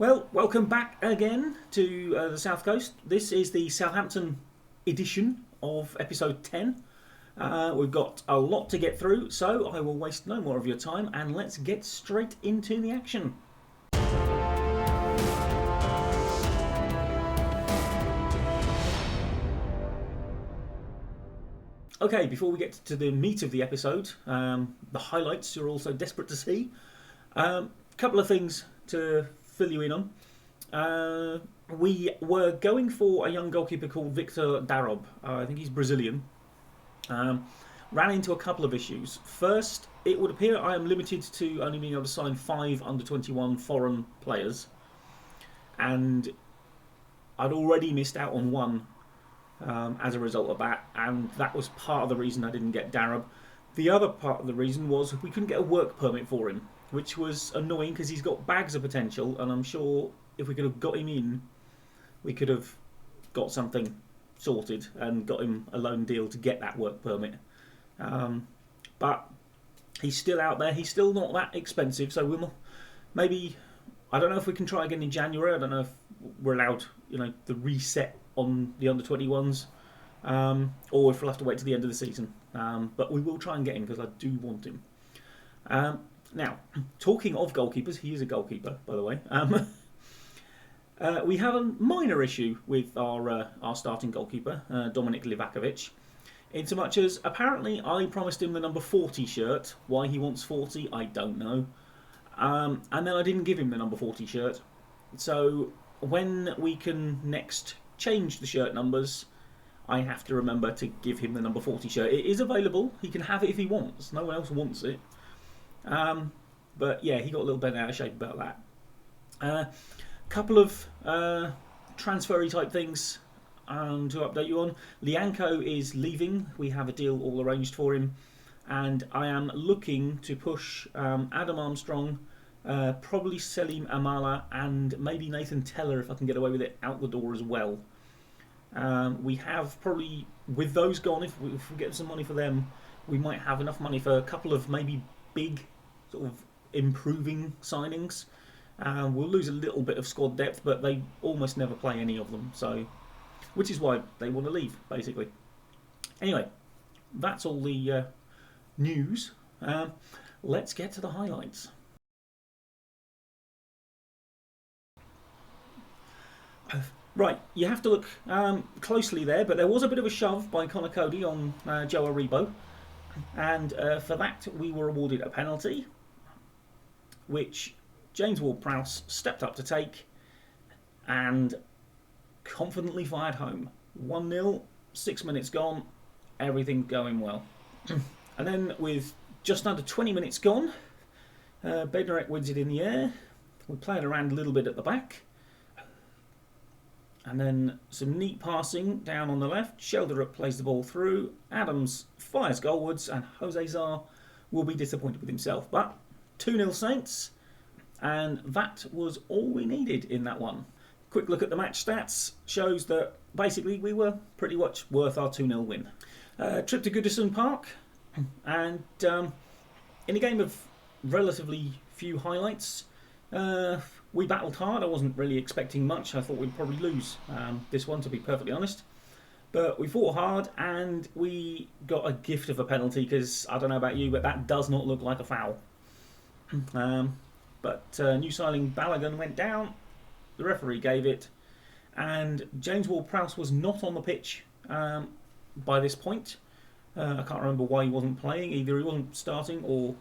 Well, welcome back again to the South Coast. This is the Southampton edition of episode 10. We've got a lot to get through, so I will waste no more of your time and let's get straight into the action. Okay, before we get to the meat of the episode, the highlights you're also desperate to see. A couple of things to fill you in on. We were going for a young goalkeeper called Victor Darob. I think he's Brazilian. Ran into a couple of issues. First, it would appear I am limited to only being able to sign 5 under-21 foreign players. And I'd already missed out on one as a result of that, and that was part of the reason I didn't get Darob. The other part of the reason was we couldn't get a work permit for him, which was annoying because he's got bags of potential, and I'm sure if we could have got him in, we could have got something sorted and got him a loan deal to get that work permit. But he's still out there. He's still not that expensive, so we'll maybe, I don't know if we can try again in January. I don't know if we're allowed, the reset on the under-21s, or if we'll have to wait to the end of the season. But we will try and get him because I do want him. Now, talking of goalkeepers, he is a goalkeeper, by the way. We have a minor issue with our starting goalkeeper, Dominik Livakovic, in so much as apparently I promised him the number 40 shirt. Why he wants 40, I don't know. And then I didn't give him the number 40 shirt. So when we can next change the shirt numbers, I have to remember to give him the number 40 shirt. It is available. He can have it if he wants. No one else wants it. But yeah, he got a little bent out of shape about that. Couple of transfery type things to update you on. Lianco is leaving. We have a deal all arranged for him, and I am looking to push Adam Armstrong, probably Selim Amala, and maybe Nathan Teller if I can get away with it, out the door as well. We have probably, with those gone, if we get some money for them, we might have enough money for a couple of maybe big sort of improving signings. We'll lose a little bit of squad depth, but they almost never play any of them, so which is why they want to leave, basically. Anyway, that's all the news. Let's get to the highlights. Right, you have to look closely there, but there was a bit of a shove by Connor Cody on Joe Aribo, and for that we were awarded a penalty, which James Ward-Prowse stepped up to take and confidently fired home. 1-0, 6 minutes gone, everything going well. And then with just under 20 minutes gone, Bednarek wins it in the air. We played around a little bit at the back. And then some neat passing down on the left. Shelderup plays the ball through. Adams fires goalwards, and Jose Zar will be disappointed with himself. But 2-0 Saints, and that was all we needed in that one. Quick look at the match stats shows that basically we were pretty much worth our 2-0 win. Trip to Goodison Park, and in a game of relatively few highlights, we battled hard. I wasn't really expecting much. I thought we'd probably lose this one, to be perfectly honest. But we fought hard and we got a gift of a penalty because, I don't know about you, but that does not look like a foul. But new signing Balogun went down. The referee gave it. And James Ward-Prowse was not on the pitch by this point. I can't remember why he wasn't playing. Either he wasn't starting or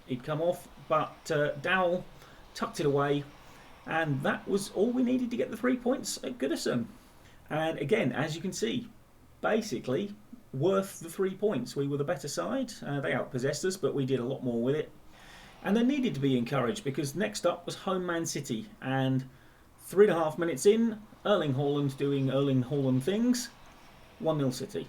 he'd come off. But Dowell tucked it away. And that was all we needed to get the 3 points at Goodison. And again, as you can see, basically worth the 3 points. We were the better side. They outpossessed us, but we did a lot more with it. And they needed to be encouraged because next up was home Man City. And 3.5 minutes in, Erling Haaland doing Erling Haaland things. 1-0 City.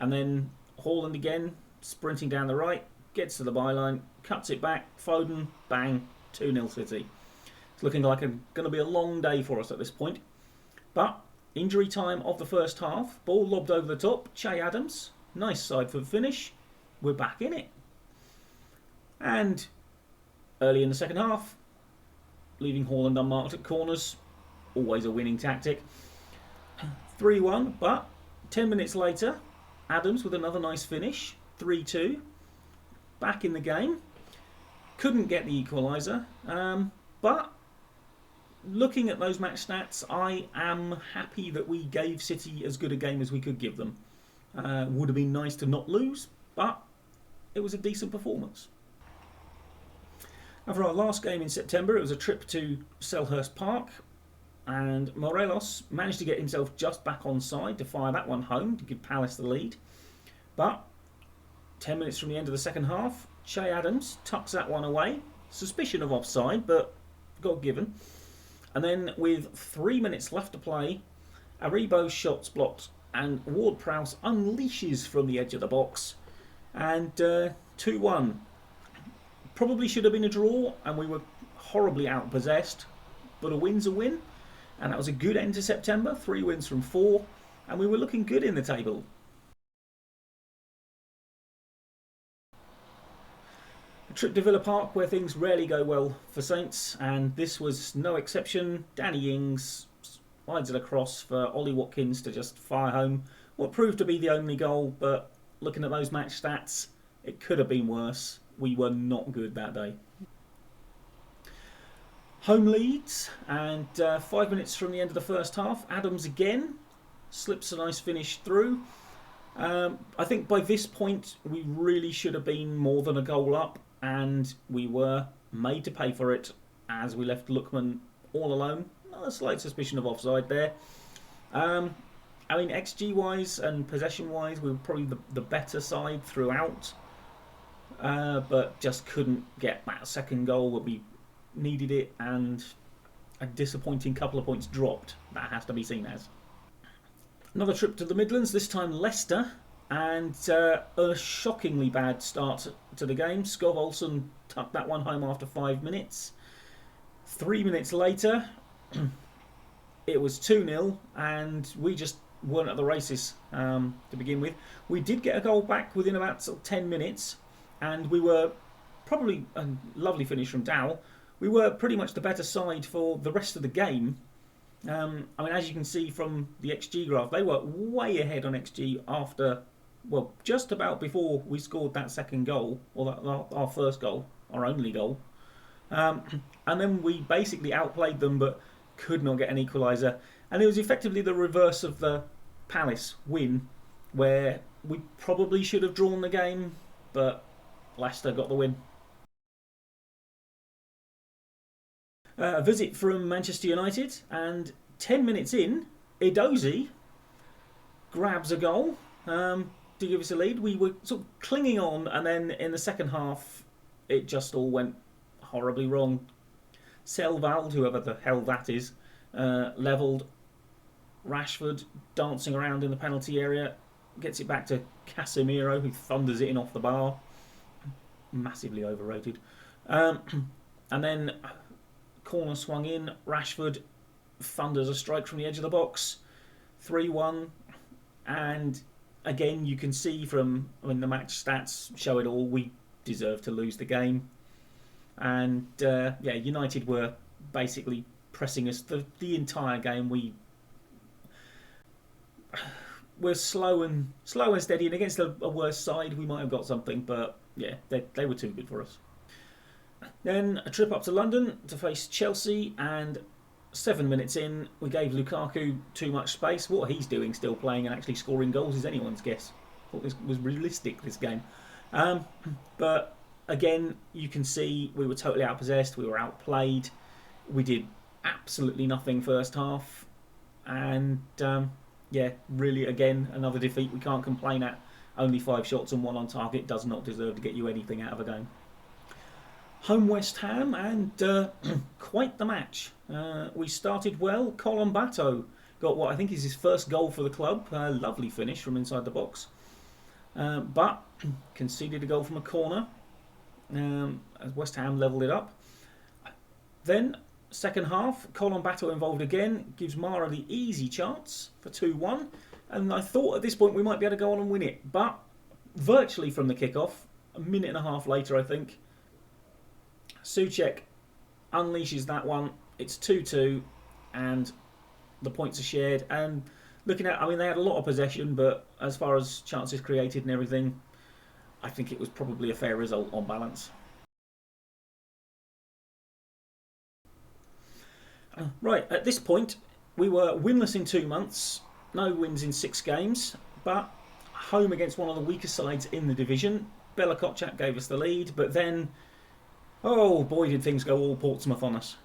And then Haaland again, sprinting down the right, gets to the byline, cuts it back, Foden, bang, 2-0 City. It's looking like going to be a long day for us at this point. But injury time of the first half, ball lobbed over the top, Che Adams, nice side foot finish, we're back in it. And early in the second half, leaving Haaland unmarked at corners. Always a winning tactic. 3-1, but 10 minutes later, Adams with another nice finish. 3-2. Back in the game. Couldn't get the equaliser. But looking at those match stats, I am happy that we gave City as good a game as we could give them. Would have been nice to not lose, but it was a decent performance. And for our last game in September, it was a trip to Selhurst Park, and Morelos managed to get himself just back on side to fire that one home to give Palace the lead. But 10 minutes from the end of the second half, Che Adams tucks that one away. Suspicion of offside, but got given. And then with 3 minutes left to play, Aribo's shot's blocked and Ward-Prowse unleashes from the edge of the box. And 2-1. Probably should have been a draw, and we were horribly outpossessed. But a win's a win, and that was a good end to September. 3 wins from 4, and we were looking good in the table. A trip to Villa Park where things rarely go well for Saints, and this was no exception. Danny Ings slides it across for Ollie Watkins to just fire home what proved to be the only goal, but looking at those match stats, it could have been worse. We were not good that day. Home leads, and 5 minutes from the end of the first half, Adams again slips a nice finish through. I think by this point we really should have been more than a goal up, and we were made to pay for it as we left Lookman all alone. A slight suspicion of offside there. I mean, XG wise and possession wise, we were probably the better side throughout, but just couldn't get that second goal that we needed it, and a disappointing couple of points dropped. That has to be seen as. Another trip to the Midlands, this time Leicester, and a shockingly bad start to the game. Skov Olsen tucked that one home after 5 minutes. 3 minutes later, it was 2-0, and we just weren't at the races to begin with. We did get a goal back within about 10 minutes, and we were probably a lovely finish from Dow. We were pretty much the better side for the rest of the game. I mean, as you can see from the XG graph, they were way ahead on XG after, well, just about before we scored that second goal, or our first goal, our only goal. And then we basically outplayed them, but could not get an equaliser. And it was effectively the reverse of the Palace win, where we probably should have drawn the game, but Leicester got the win. A visit from Manchester United, and 10 minutes in, Edozie grabs a goal to give us a lead. We were sort of clinging on, and then in the second half, it just all went horribly wrong. Selvald, whoever the hell that is, levelled. Rashford dancing around in the penalty area, gets it back to Casemiro, who thunders it in off the bar. Massively overrated. And then corner swung in, Rashford thunders a strike from the edge of the box. 3-1. And again, you can see from, I mean, the match stats show it all. We deserved to lose the game. And yeah, United were basically pressing us the entire game. We were slow and steady, and against a worse side, we might have got something. But yeah, they were too good for us. Then a trip up to London to face Chelsea, and 7 minutes in, we gave Lukaku too much space. What he's doing, still playing and actually scoring goals, is anyone's guess. I thought this was realistic, this game. But again, you can see we were totally outpossessed. We were outplayed. We did absolutely nothing first half. And yeah, really, again, another defeat we can't complain at. Only 5 shots and 1 on target does not deserve to get you anything out of a game. Home West Ham, and quite the match. We started well. Colombato got what I think is his first goal for the club. Lovely finish from inside the box. But conceded a goal from a corner as West Ham levelled it up. Then, second half, Colombato involved again, gives Mara the easy chance for 2-1. And I thought at this point we might be able to go on and win it. But virtually from the kickoff, a minute and a half later, I think, Souček unleashes that one. It's 2-2, and the points are shared. And looking at, I mean, they had a lot of possession, but as far as chances created and everything, I think it was probably a fair result on balance. Right, at this point, we were winless in 2 months, no wins in 6 games, but home against one of the weakest sides in the division. Bella Kotchap gave us the lead, but then, oh boy, did things go all Portsmouth on us.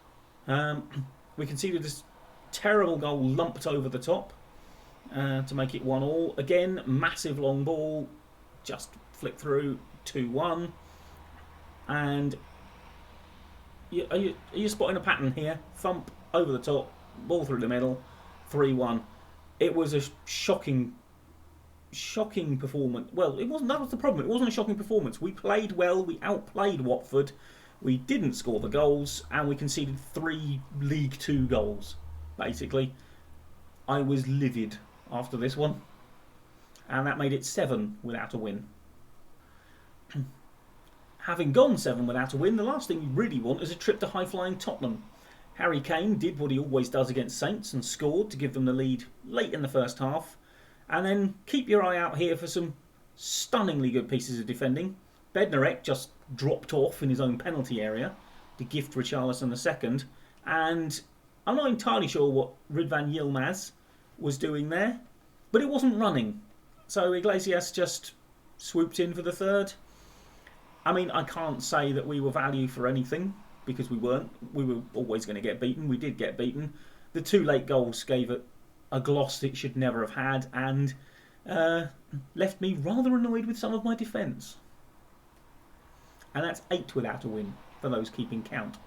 We conceded this terrible goal lumped over the top to make it 1-1. Again, massive long ball, just flicked through 2-1. And are you spotting a pattern here? Thump over the top, ball through the middle, 3-1. It was a shocking performance. Well, it wasn't. That was the problem. It wasn't a shocking performance. We played well. We outplayed Watford. We didn't score the goals, and we conceded 3 League Two goals. Basically, I was livid after this one, and that made it 7 without a win. Having gone 7 without a win, the last thing you really want is a trip to high-flying Tottenham. Harry Kane did what he always does against Saints and scored to give them the lead late in the first half. And then keep your eye out here for some stunningly good pieces of defending. Bednarek just dropped off in his own penalty area to gift Richarlison the second. And I'm not entirely sure what Ridvan Yilmaz was doing there, but it wasn't running. So Iglesias just swooped in for the third. I mean, I can't say that we were value for anything, because we weren't. We were always going to get beaten. We did get beaten. The 2 late goals gave it a gloss it should never have had, and left me rather annoyed with some of my defence. And that's 8 without a win, for those keeping count.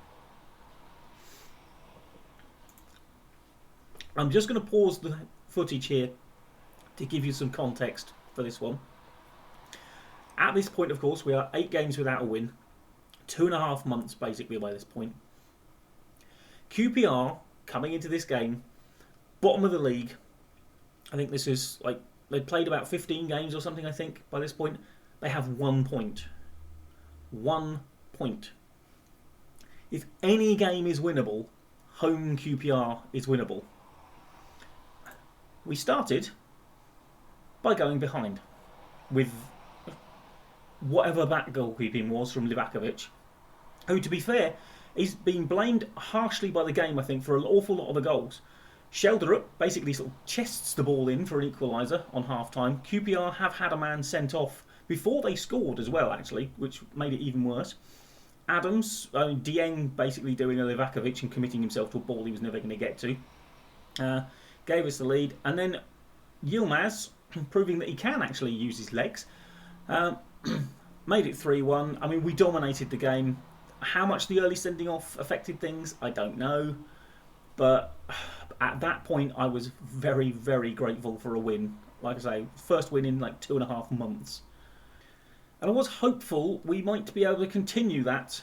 I'm just going to pause the footage here to give you some context for this one. At this point, of course, we are 8 games without a win. 2.5 months, basically, by this point. QPR, coming into this game, bottom of the league. I think this is, like, they'd played about 15 games or something, I think, by this point. They have 1 point. 1 point. If any game is winnable, home QPR is winnable. We started by going behind with whatever that goalkeeping was from Livakovic, who, to be fair, is being blamed harshly by the game, I think, for an awful lot of the goals. Shelderup basically sort of chests the ball in for an equaliser on half-time. QPR have had a man sent off before they scored as well, actually, which made it even worse. Adams, Dieng basically doing a Livakovic and committing himself to a ball he was never going to get to, gave us the lead. And then Yilmaz, proving that he can actually use his legs, made it 3-1. I mean, we dominated the game. How much the early sending off affected things, I don't know. But at that point, I was very, very grateful for a win. Like I say, first win in like 2.5 months. And I was hopeful we might be able to continue that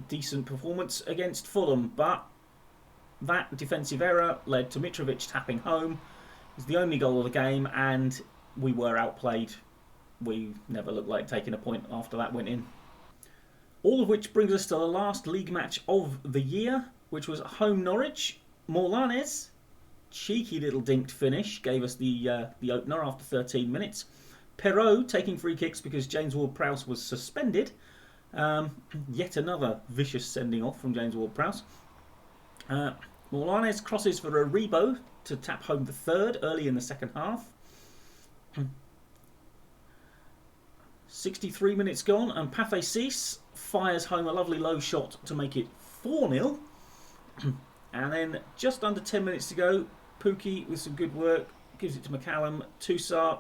decent performance against Fulham. But that defensive error led to Mitrovic tapping home. It was the only goal of the game, and we were outplayed. We never looked like taking a point after that went in. All of which brings us to the last league match of the year, which was home Norwich. Morlanes, cheeky little dinked finish, gave us the opener after 13 minutes. Perrault taking free kicks because James Ward-Prowse was suspended. Yet another vicious sending off from James Ward-Prowse. Morlanes crosses for Aribo to tap home the third early in the second half. 63 minutes gone, and Pathé Ciss fires home a lovely low shot to make it 4-0. And then just under 10 minutes to go, Pukki with some good work gives it to McCallum. Toussaint,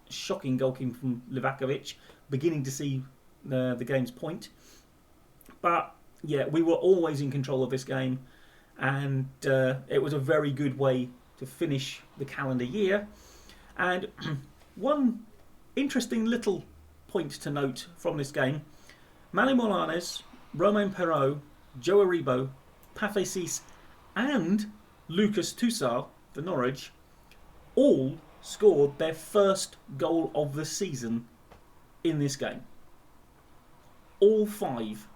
shocking goalkeeping from Livakovic, beginning to see the game's point. But yeah, we were always in control of this game, and it was a very good way to finish the calendar year. And one interesting little point to note from this game: Mali Morlanes, Romain Perrault, Joe Aribo, Pathé Ciss and Lucas Toussaint for Norwich all scored their first goal of the season in this game. All 5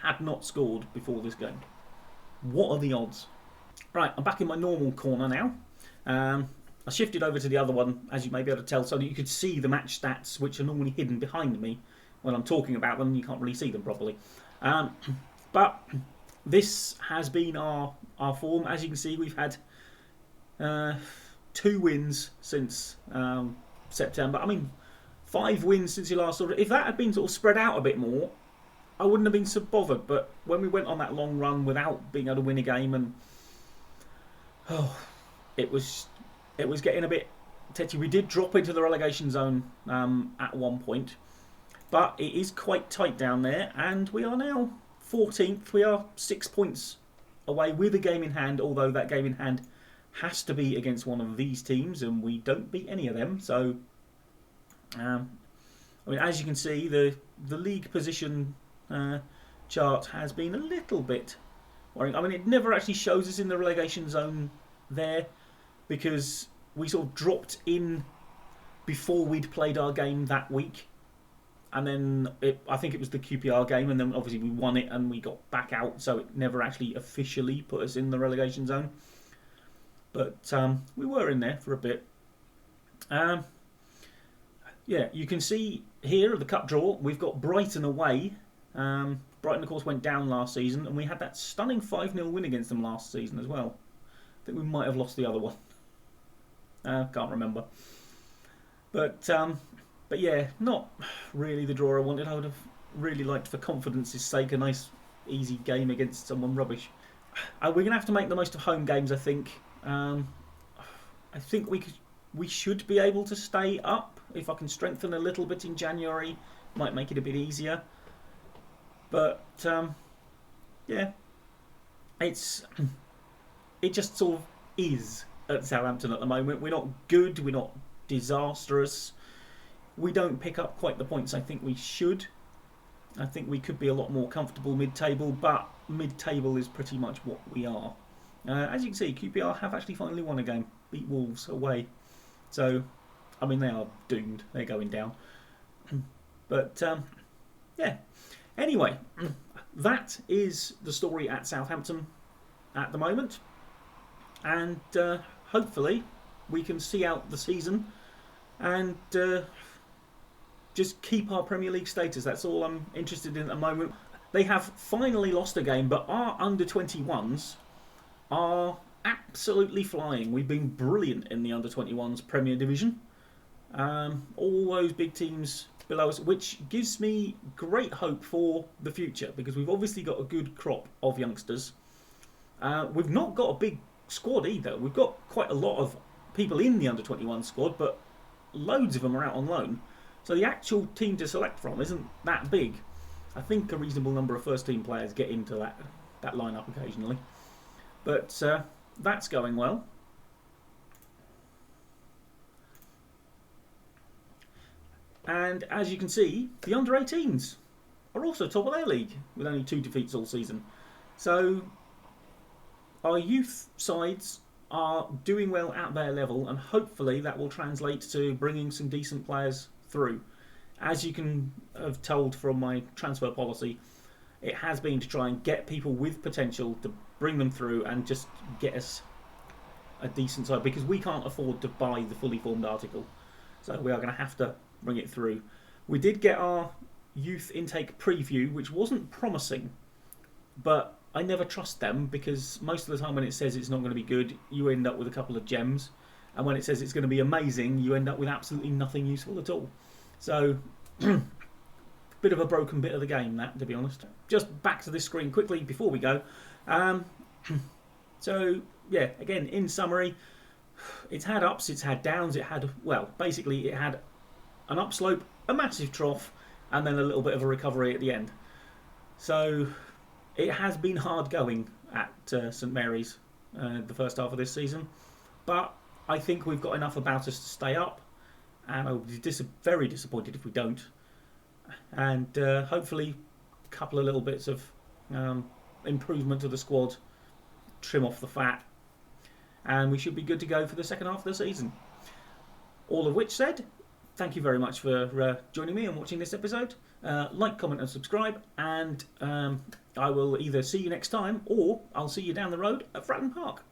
had not scored before this game. What are the odds? Right, I'm back in my normal corner now. I shifted over to the other one, as you may be able to tell, so that you could see the match stats, which are normally hidden behind me. When I'm talking about them, you can't really see them properly. But this has been our form. As you can see, we've had 2 wins since September. I mean, 5 wins since you last saw it. If that had been sort of spread out a bit more, I wouldn't have been so bothered. But when we went on that long run without being able to win a game, and it was getting a bit tetchy. We did drop into the relegation zone at one point, but it is quite tight down there, and we are now 14th. We are 6 points away with a game in hand, although that game in hand has to be against one of these teams, and we don't beat any of them. So, I mean, as you can see, the league position chart has been a little bit worrying. I mean, it never actually shows us in the relegation zone there, because we sort of dropped in before we'd played our game that week. And then I think it was the QPR game, and then obviously we won it and we got back out, so it never actually officially put us in the relegation zone. But we were in there for a bit. Yeah, you can see here the cup draw, we've got Brighton away. Brighton, of course, went down last season, and we had that stunning 5-0 win against them last season as well. I think we might have lost the other one. Can't remember. But yeah, not really the draw I wanted. I would have really liked, for confidence's sake, a nice, easy game against someone rubbish. We're going to have to make the most of home games, I think. I think we should be able to stay up. If I can strengthen a little bit in January, might make it a bit easier. But yeah, it just sort of is at Southampton at the moment. We're not good, we're not disastrous. We don't pick up quite the points I think we should. I think we could be a lot more comfortable mid-table, but mid-table is pretty much what we are. As you can see, QPR have actually finally won a game, beat Wolves away. So, I mean, they are doomed. They're going down. But, yeah. Anyway, that is the story at Southampton at the moment. And hopefully we can see out the season and just keep our Premier League status. That's all I'm interested in at the moment. They have finally lost a game, but our under-21s are absolutely flying. We've been brilliant in the under-21s Premier Division. All those big teams below us, which gives me great hope for the future, because we've obviously got a good crop of youngsters. We've not got a big squad either. We've got quite a lot of people in the under-21 squad, but loads of them are out on loan. So the actual team to select from isn't that big. I think a reasonable number of first-team players get into that lineup occasionally. But that's going well. And as you can see, the under-18s are also top of their league with only 2 defeats all season. So our youth sides are doing well at their level, and hopefully that will translate to bringing some decent players through. As you can have told from my transfer policy, it has been to try and get people with potential, to bring them through and just get us a decent side, because we can't afford to buy the fully formed article. So we are going to have to bring it through. We did get our youth intake preview, which wasn't promising, but I never trust them, because most of the time when it says it's not going to be good, you end up with a couple of gems, and when it says it's going to be amazing, you end up with absolutely nothing useful at all. So, bit of a broken bit of the game, that, to be honest. Just back to this screen quickly before we go. So, yeah, again, in summary, it's had ups, it's had downs, it had an upslope, a massive trough, and then a little bit of a recovery at the end. So it has been hard going at St Mary's the first half of this season, but I think we've got enough about us to stay up, and I'll be very disappointed if we don't. And hopefully a couple of little bits of improvement to the squad, trim off the fat, and we should be good to go for the second half of the season. All of which said, thank you very much for joining me and watching this episode. Like, comment, and subscribe, and I will either see you next time or I'll see you down the road at Fratton Park.